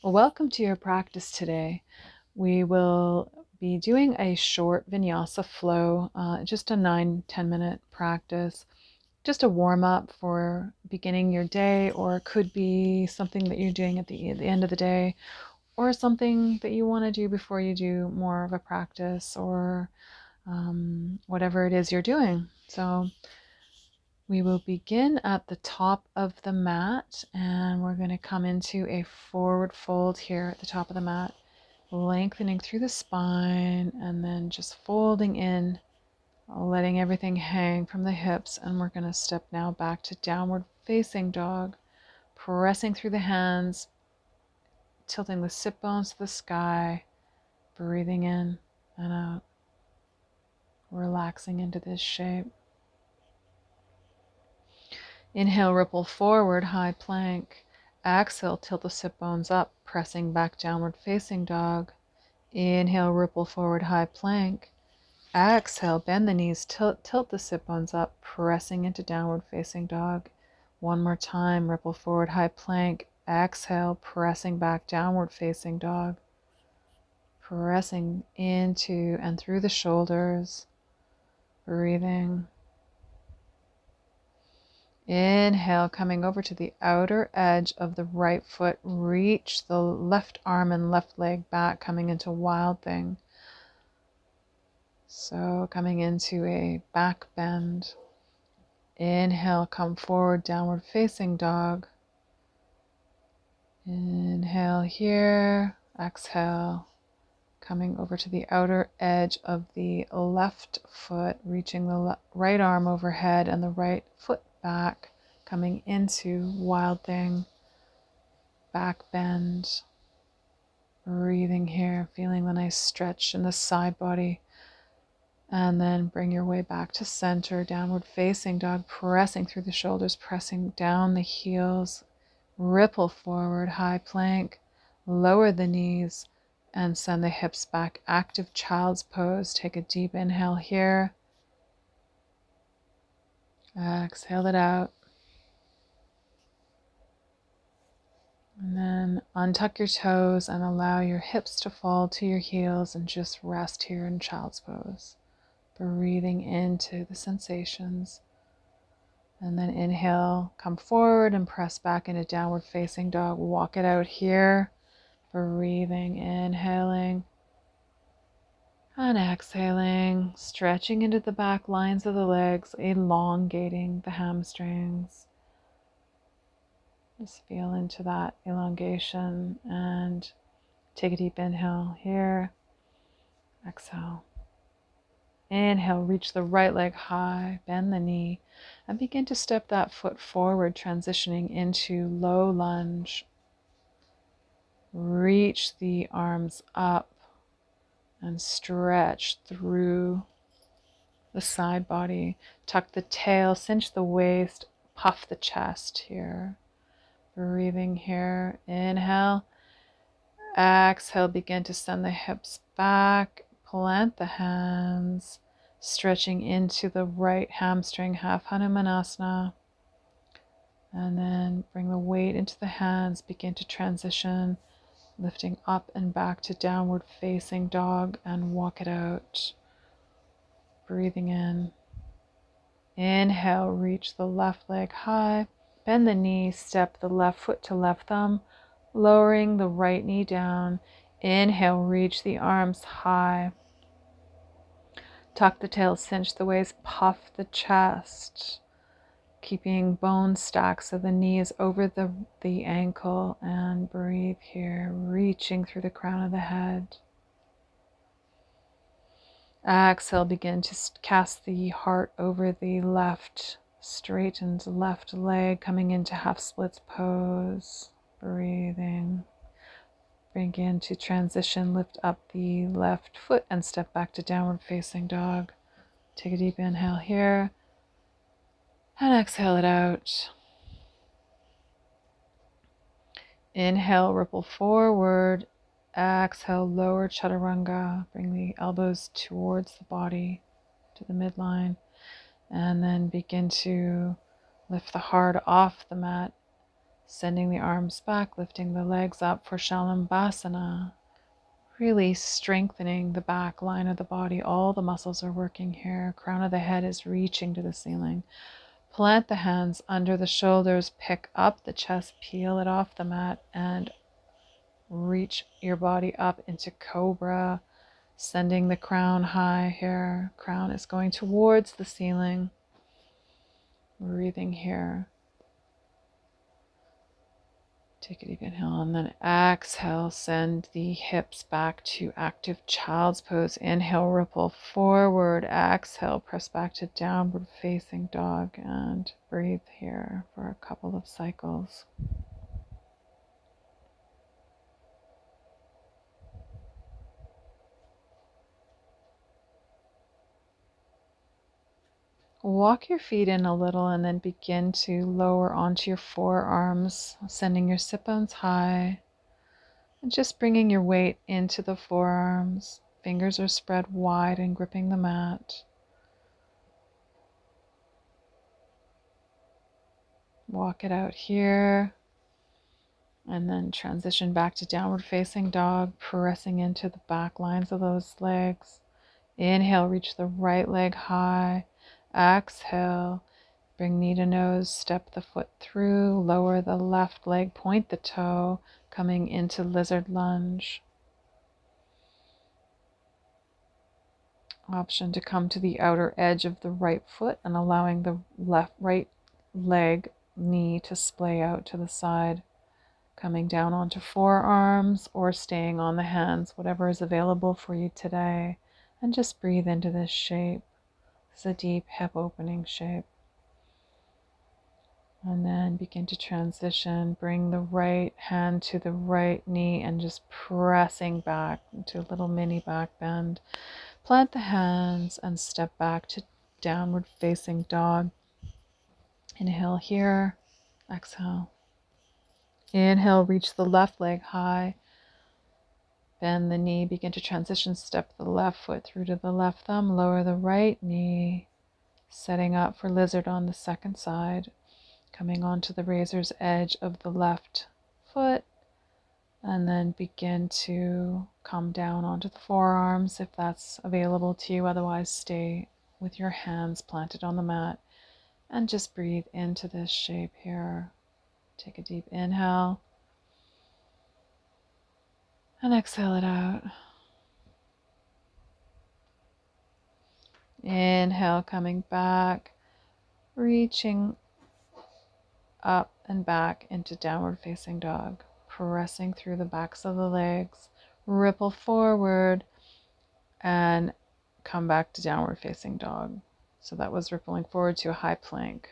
Well, welcome to your practice today. We will be doing a short vinyasa flow, just a 9-10 minute practice, just a warm up for beginning your day, or it could be something that you're doing at the end of the day, or something that you want to do before you do more of a practice, or whatever it is you're doing. So we will begin at the top of the mat, and we're going to come into a forward fold here at the top of the mat, lengthening through the spine and then just folding in, letting everything hang from the hips. And we're going to step now back to downward facing dog, pressing through the hands, tilting the sit bones to the sky, breathing in and out, relaxing into this shape. Inhale, ripple forward, high plank. Exhale, tilt the sit bones up, pressing back, downward facing dog. Inhale, ripple forward, high plank. Exhale, bend the knees, tilt the sit bones up, pressing into downward facing dog. One more time, ripple forward, high plank. Exhale, pressing back, downward facing dog. Pressing into and through the shoulders, breathing. Inhale, coming over to the outer edge of the right foot. Reach the left arm and left leg back, coming into wild thing. So coming into a back bend. Inhale, come forward, downward facing dog. Inhale here. Exhale, coming over to the outer edge of the left foot, reaching the right arm overhead and the right foot back, coming into wild thing, back bend, breathing here, feeling the nice stretch in the side body, and then bring your way back to center, downward facing dog, pressing through the shoulders, pressing down the heels, ripple forward, high plank, lower the knees, and send the hips back, active child's pose. Take a deep inhale here. Exhale it out. And then untuck your toes and allow your hips to fall to your heels and just rest here in child's pose. Breathing into the sensations. And then inhale, come forward and press back into downward facing dog. Walk it out here. Breathing, inhaling and exhaling, stretching into the back lines of the legs, elongating the hamstrings. Just feel into that elongation and take a deep inhale here. Exhale. Inhale, reach the right leg high, bend the knee, and begin to step that foot forward, transitioning into low lunge. Reach the arms up and stretch through the side body. Tuck the tail, cinch the waist, puff the chest here. Breathing here. Inhale. Exhale, begin to send the hips back. Plant the hands, stretching into the right hamstring, half Hanumanasana. And then bring the weight into the hands, begin to transition, lifting up and back to downward facing dog and walk it out. Breathing in. Inhale, reach the left leg high, bend the knee, step the left foot to left thumb, lowering the right knee down. Inhale, reach the arms high. Tuck the tail, cinch the waist, puff the chest, keeping bone stacks of the knees over the ankle, and breathe here, reaching through the crown of the head. Exhale, begin to cast the heart over the left, straightened left leg, coming into half splits pose. Breathing. Begin to transition, lift up the left foot and step back to downward facing dog. Take a deep inhale here and exhale it out. Inhale, ripple forward. Exhale, lower chaturanga. Bring the elbows towards the body, to the midline. And then begin to lift the heart off the mat. Sending the arms back, lifting the legs up for Shalambhasana. Really strengthening the back line of the body. All the muscles are working here. Crown of the head is reaching to the ceiling. Plant the hands under the shoulders, pick up the chest, peel it off the mat, and reach your body up into Cobra, sending the crown high here. Crown is going towards the ceiling. Breathing here. Take a deep inhale and then exhale. Send the hips back to active child's pose. Inhale, ripple forward. Exhale, press back to downward facing dog and breathe here for a couple of cycles. Walk your feet in a little and then begin to lower onto your forearms, sending your sit bones high and just bringing your weight into the forearms. Fingers are spread wide and gripping the mat. Walk it out here and then transition back to downward facing dog, pressing into the back lines of those legs. Inhale, reach the right leg high. Exhale, bring knee to nose, step the foot through, lower the left leg, point the toe, coming into lizard lunge. Option to come to the outer edge of the right foot and allowing the right leg, knee to splay out to the side, coming down onto forearms or staying on the hands, whatever is available for you today. And just breathe into this shape. It's a deep hip opening shape. And then begin to transition. Bring the right hand to the right knee and just pressing back into a little mini back bend. Plant the hands and step back to downward facing dog. Inhale here. Exhale. Inhale, reach the left leg high. Bend the knee, begin to transition, step the left foot through to the left thumb, lower the right knee, setting up for lizard on the second side, coming onto the razor's edge of the left foot, and then begin to come down onto the forearms if that's available to you. Otherwise, stay with your hands planted on the mat and just breathe into this shape here. Take a deep inhale. And exhale it out. Inhale, coming back, reaching up and back into downward facing dog, pressing through the backs of the legs, ripple forward and come back to downward facing dog. So that was rippling forward to a high plank.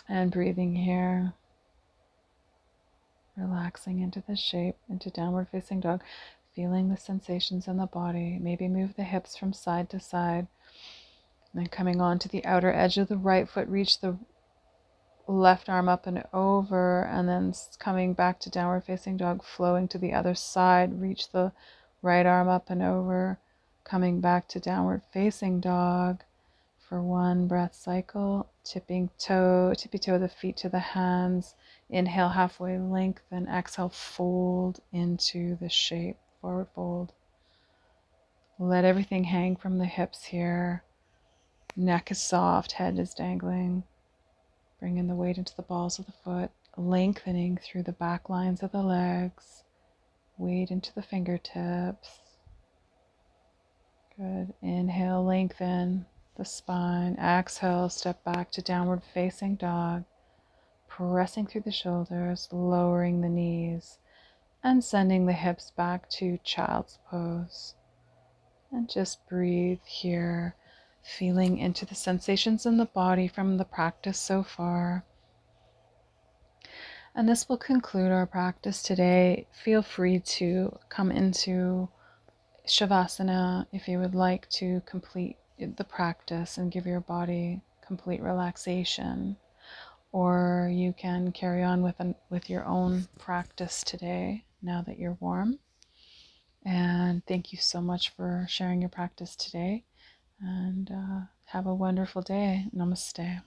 And breathing here. Relaxing into the shape, into downward facing dog, feeling the sensations in the body. Maybe move the hips from side to side. And then coming on to the outer edge of the right foot, reach the left arm up and over, and then coming back to downward facing dog, flowing to the other side, reach the right arm up and over, coming back to downward facing dog for one breath cycle. Tippy toe the feet to the hands. Inhale, halfway lengthen. Exhale, fold into the shape, forward fold. Let everything hang from the hips here. Neck is soft, head is dangling. Bring in the weight into the balls of the foot, lengthening through the back lines of the legs. Weight into the fingertips. Good. Inhale, lengthen the spine. Exhale, step back to downward facing dog. Pressing through the shoulders, lowering the knees, and sending the hips back to child's pose. And just breathe here, feeling into the sensations in the body from the practice so far. And this will conclude our practice today. Feel free to come into Shavasana if you would like to complete the practice and give your body complete relaxation. Or you can carry on with your own practice today, now that you're warm. And thank you so much for sharing your practice today. And Have a wonderful day. Namaste.